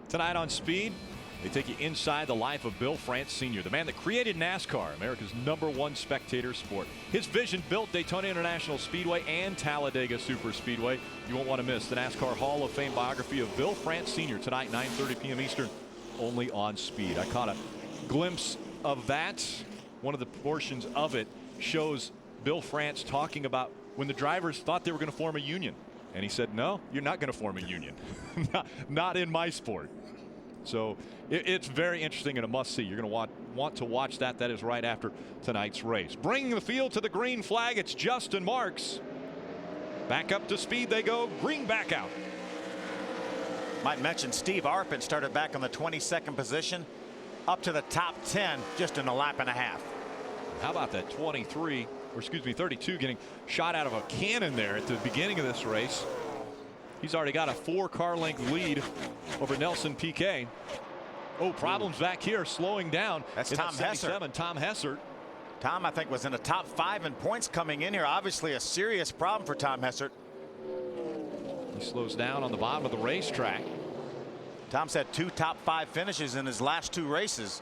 Tonight on Speed, they take you inside the life of Bill France Sr., the man that created NASCAR, America's #1 spectator sport. His vision built Daytona International Speedway and Talladega Superspeedway. You won't want to miss the NASCAR Hall of Fame biography of Bill France Sr. tonight, 9:30 p.m. Eastern, only on Speed. I caught a glimpse of that. One of the portions of it shows Bill France talking about when the drivers thought they were going to form a union. And he said, no, you're not going to form a union. not in my sport. So it's very interesting and a must see. You're going to want to watch that. That is right after tonight's race. Bringing the field to the green flag, it's Justin Marks. Back up to speed they go. Green back out. Might mention Steve Arpin started back on the 22nd position up to the top 10 just in a lap and a half. How about that 32 getting shot out of a cannon there at the beginning of this race. He's already got a 4-car length lead over Nelson Piquet. Oh, problems back here, slowing down. That's Tom Hessert. Tom Hessert. Tom, I think, was in the top 5 in points coming in here. Obviously a serious problem for Tom Hessert. He slows down on the bottom of the racetrack. Tom's had 2 top 5 finishes in his last 2 races.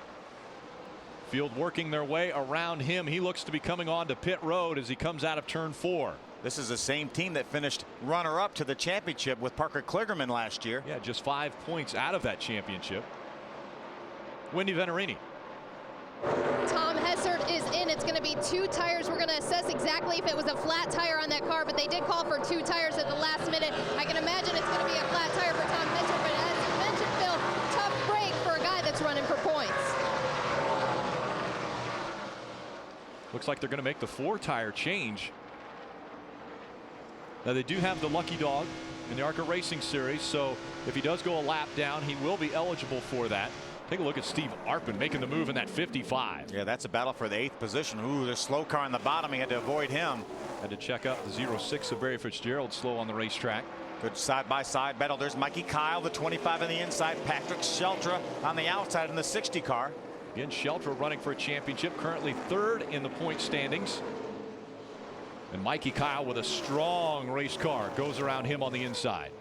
Field working their way around him. He looks to be coming on to pit road as he comes out of turn 4. This is the same team that finished runner-up to the championship with Parker Kligerman last year. Yeah, just 5 points out of that championship. Wendy Venerini. Tom Hessert is in. It's going to be 2 tires. We're going to assess exactly if it was a flat tire on that car, but they did call for 2 tires at the last minute. I can imagine it's going to be a flat tire for Tom Hessert, but as you mentioned, Phil, tough break for a guy that's running for points. Looks like they're going to make the 4-tire change. Now they do have the lucky dog in the ARCA Racing Series, so if he does go a lap down, he will be eligible for that. Take a look at Steve Arpin making the move in that 55. Yeah, that's a battle for the 8th position. Ooh, there's slow car on the bottom. He had to avoid him. Had to check out the 06 of Barry Fitzgerald, slow on the racetrack. Good side-by-side battle. There's Mikey Kyle, the 25 on the inside. Patrick Sheltra on the outside in the 60 car. Again, Sheltra running for a championship, currently 3rd in the point standings. And Mikey Kyle with a strong race car goes around him on the inside.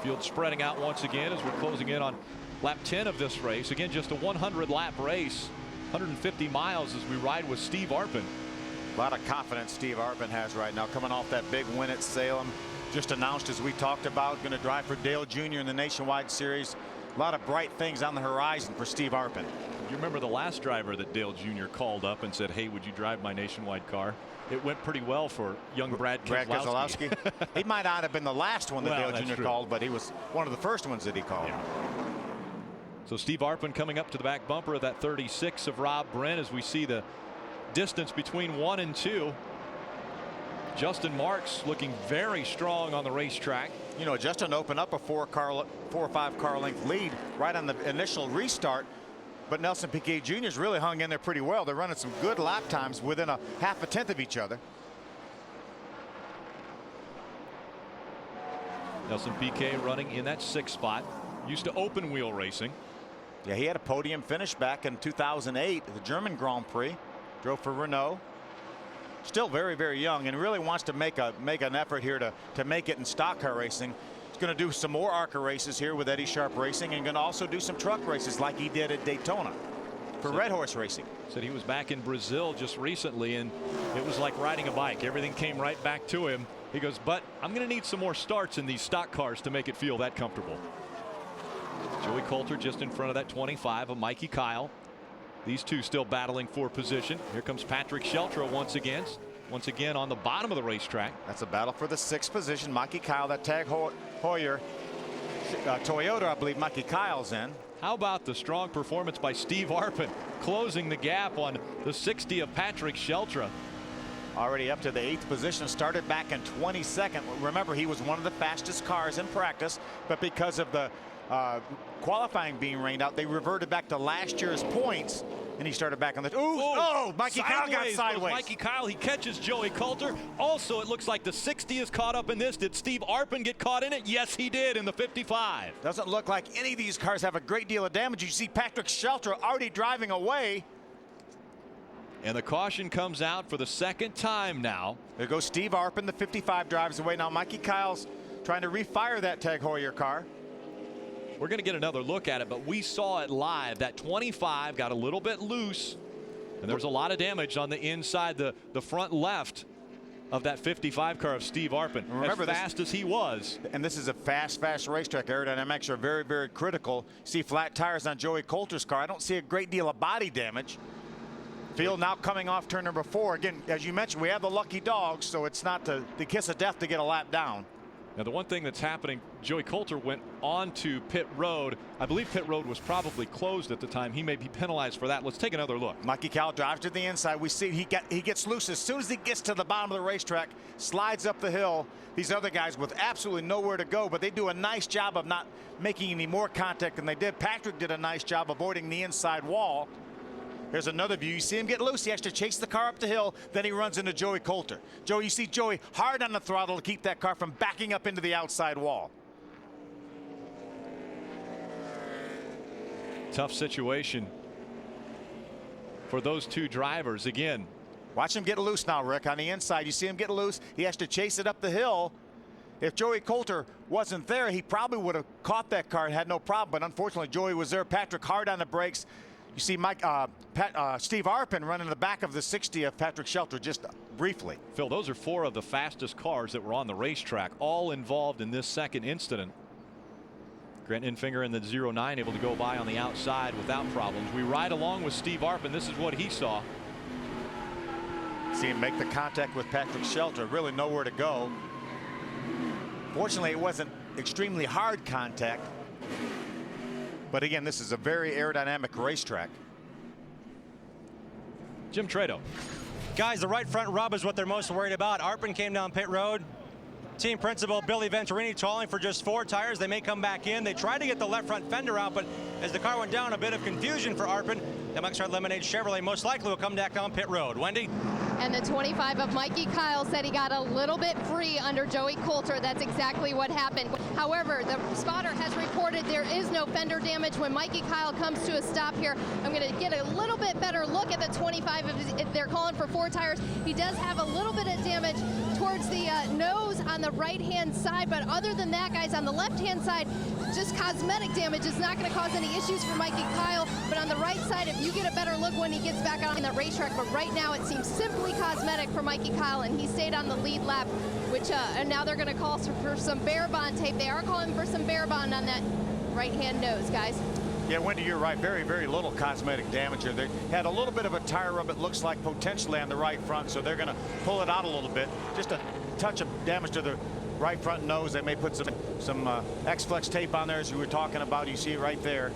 Field spreading out once again as we're closing in on lap 10 of this race. Again, just a 100-lap race, 150 miles as we ride with Steve Arpin. A lot of confidence Steve Arpin has right now, coming off that big win at Salem. Just announced, as we talked about, going to drive for Dale Jr. in the Nationwide Series. A lot of bright things on the horizon for Steve Arpin. You remember the last driver that Dale Jr. called up and said, hey, would you drive my Nationwide car? It went pretty well for young Brad Keselowski. He might not have been the last one that Dale Jr. true. called, but he was one of the first ones that he called. Yeah. So Steve Arpin coming up to the back bumper of that 36 of Rob Brent as we see the distance between 1 and 2. Justin Marks looking very strong on the racetrack. You know, Justin opened up a 4 or 5 car length lead right on the initial restart. But Nelson Piquet Jr. has really hung in there pretty well. They're running some good lap times within a half a tenth of each other. Nelson Piquet running in that 6th spot. Used to open wheel racing. Yeah, he had a podium finish back in 2008 at the German Grand Prix. Drove for Renault. Still very, very young and really wants to make an effort here to make it in stock car racing. Going to do some more ARCA races here with Eddie Sharp Racing, and going to also do some truck races like he did at Daytona for Red Horse Racing. Said he was back in Brazil just recently, and it was like riding a bike. Everything came right back to him. He goes, but I'm going to need some more starts in these stock cars to make it feel that comfortable. Joey Coulter just in front of that 25 of Mikey Kyle. These two still battling for position. Here comes Patrick Sheltra once again on the bottom of the racetrack. That's a battle for the 6th position. Mikey Kyle, that Tag Heuer Toyota, I believe Mikey Kyle's in. How about the strong performance by Steve Arpin, closing the gap on the 60 of Patrick Sheltra. Already up to the 8th position, started back in 22nd. Remember, he was one of the fastest cars in practice, but because of the qualifying being rained out, they reverted back to last year's points, and he started back on the. Mikey Kyle got sideways. Mikey Kyle, he catches Joey Coulter. Also, it looks like the 60 is caught up in this. Did Steve Arpin get caught in it? Yes, he did in the 55. Doesn't look like any of these cars have a great deal of damage. You see Patrick Sheltra already driving away. And the caution comes out for the 2nd time now. There goes Steve Arpin, the 55 drives away. Now Mikey Kyle's trying to refire that Tag Heuer car. We're going to get another look at it, but we saw it live. That 25 got a little bit loose, and there's a lot of damage on the inside, the front left of that 55 car of Steve Arpin. Remember, as fast as he was. And this is a fast racetrack. Aerodynamics are very, very critical. See flat tires on Joey Coulter's car. I don't see a great deal of body damage. Field now coming off turn number 4. Again, as you mentioned, we have the lucky dogs, so it's not the kiss of death to get a lap down. Now, the one thing that's happening, Joey Coulter went on to pit road. I believe pit road was probably closed at the time. He may be penalized for that. Let's take another look. Mikey Kyle drives to the inside. We see he gets loose as soon as he gets to the bottom of the racetrack, slides up the hill. These other guys with absolutely nowhere to go, but they do a nice job of not making any more contact than they did. Patrick did a nice job avoiding the inside wall. Here's another view. You see him get loose. He has to chase the car up the hill. Then he runs into Joey Coulter. You see Joey hard on the throttle to keep that car from backing up into the outside wall. Tough situation for those two drivers. Again, watch him get loose now, Rick, on the inside. You see him get loose. He has to chase it up the hill. If Joey Coulter wasn't there, he probably would have caught that car and had no problem. But unfortunately, Joey was there. Patrick hard on the brakes. You see Steve Arpin running the back of the 60 of Patrick Shelter just briefly. Phil, those are 4 of the fastest cars that were on the racetrack, all involved in this second incident. Grant Infinger in the 09 able to go by on the outside without problems. We ride along with Steve Arpin. This is what he saw. See him make the contact with Patrick Shelter. Really nowhere to go. Fortunately, it wasn't extremely hard contact. But again, this is a very aerodynamic racetrack. Jim Trado. Guys, the right front rub is what they're most worried about. Arpin came down pit road. Team principal Billy Venturini tolling for just 4 tires. They may come back in. They tried to get the left front fender out, but as the car went down, a bit of confusion for Arpin. The Menard Lemonade Chevrolet most likely will come back on pit road. Wendy? And the 25 of Mikey Kyle said he got a little bit free under Joey Coulter. That's exactly what happened. However, the spotter has reported there is no fender damage. When Mikey Kyle comes to a stop here, I'm going to get a little bit better look at the 25. If they're calling for 4 tires, he does have a little bit of damage towards the nose on the right-hand side. But other than that, guys, on the left-hand side, just cosmetic damage. It's not going to cause any issues for Mikey Kyle. But on the right side, if you get a better look when he gets back on the racetrack. But right now, it seems simply cosmetic for Mikey Kyle, and he stayed on the lead lap, which and now they're going to call for some bear bond tape. They are calling for some bear bond on that right-hand nose, guys. Yeah, Wendy, you're right. Very, very little cosmetic damage here. They had a little bit of a tire rub, it looks like, potentially on the right front, so they're going to pull it out a little bit. Just a touch of damage to the right front nose. They may put some X-Flex tape on there, as you were talking about. You see it right there.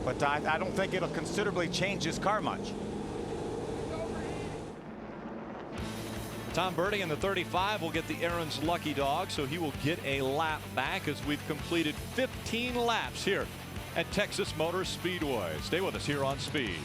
But I don't think it'll considerably change his car much. Tom Birdie in the 35 will get the Aaron's lucky dog, so he will get a lap back as we've completed 15 laps here at Texas Motor Speedway. Stay with us here on Speed.